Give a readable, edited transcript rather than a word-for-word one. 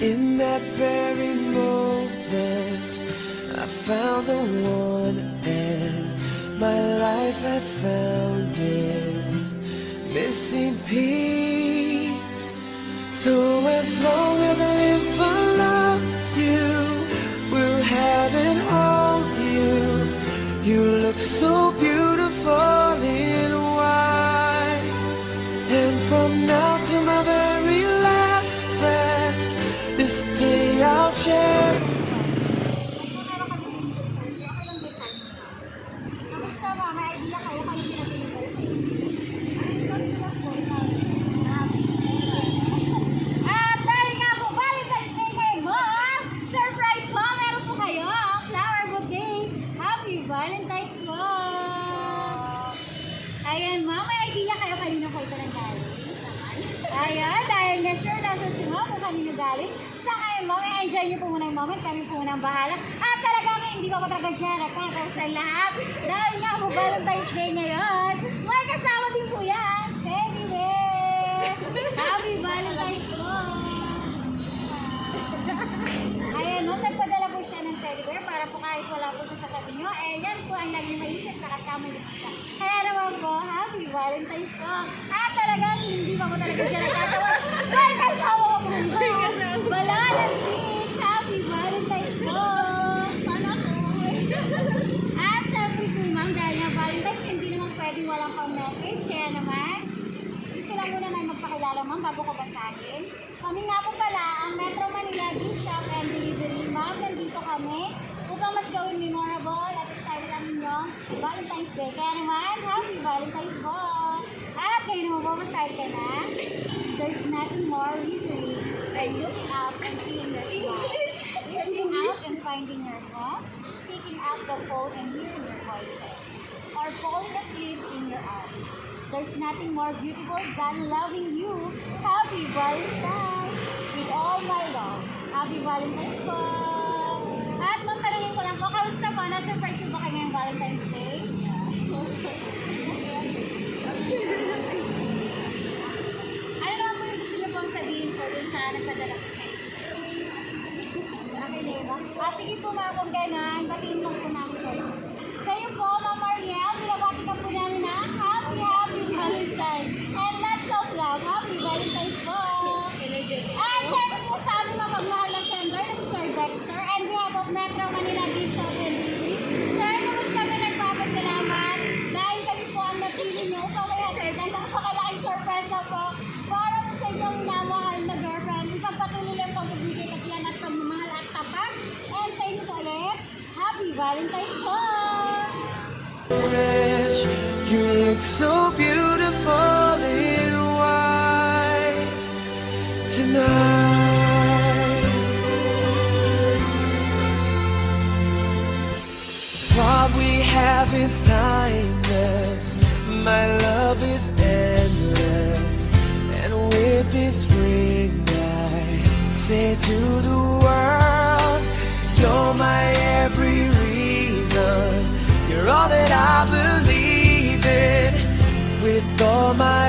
In that very moment, I found the one, and my life had found its missing piece. So as long as I live, I love you, will have and hold you. You look so beautiful in white, and from now to my very last breath, this day I'll share. Kamusta ba? May idea kayo kung dahil nga po, Valentine's Day ngayon mo, surprise po, meron po kayo flower bouquet. Happy Valentine's po! Ayan mo, may idea kayo kanino po ito nang galing? Ayan, dahil na sure na si mo kung kanino galing. Sa kayo mo, enjoy nyo po muna yung moment, kami po muna ang bahala. At talagang hindi ko talaga dyan nakakaw sa lahat. Dahil nga po Valentine's Day ngayon, may kasama din po yan. Anyway, Happy Valentine's po! Ayan mo, nagpadala po siya ng teddy bear para po kahit wala po siya sa tabi nyo. Eh, yan po ang lagi maisip na kasama niyo po siya. Kaya naman po, Happy Valentine's po! At talagang hindi pa po talaga siya nagkatawas. May kasama ko po ito. Banana sticks! Happy Valentine's po! At syempre po ma'am, dahil nga Valentine's, hindi naman pwedeng walang pang message. Kaya naman, gusto lang muna na magpakilala ma'am bago ko basahin. Kami nga po pala ang Metro Manila Gift Shop and Delivery. Ma'am, nandito kami upang mas gawin memorable at excited ang inyong Valentine's Day. Kaya naman, Happy Valentine's po! At kayo naman po, masaya ka na? There's nothing more easily than look up and seeing your smile. Reaching out and finding your home. Picking up the phone and hearing your voices. Or falling asleep in your arms. There's nothing more beautiful than loving you. Happy Valentine's! With all my love. Happy Valentine's po! At magtanungin ko lang po, kamusta po? Na-surprise mo ba kayo ngayong Valentine's Day? Ano naman po yung gusto niyo pong sabihin po dun sa nagpadala ko sa inyo? Okay, diba? Sige po mga kung gano'n, batiin lang po namin kayo. Sa iyo po, Ma'am Mariel, binabati ka po namin na Happy Valentine's! And lots of love! Happy Valentine's po! At syempre po sa aming mga magmahal na sender na si Sir Dexter and behalf of Metro Manila Gift Shop and Delivery. Sir, kamusta kami nagpapasalamat dahil kami po ang napili niyo upang may hatid ang napakalaking sorpresa po para po sa inyong minamahal na girlfriend. Ipagpatuloy lang po pagbigay kasi yan at pagmamahal at tapat. And sa inyo po ulit, Happy Valentine's po! You look so beautiful in white tonight. What we have is timeless. My love is endless. And with this ring I say to the world, you're my every reason. You're all that I believe in. With all my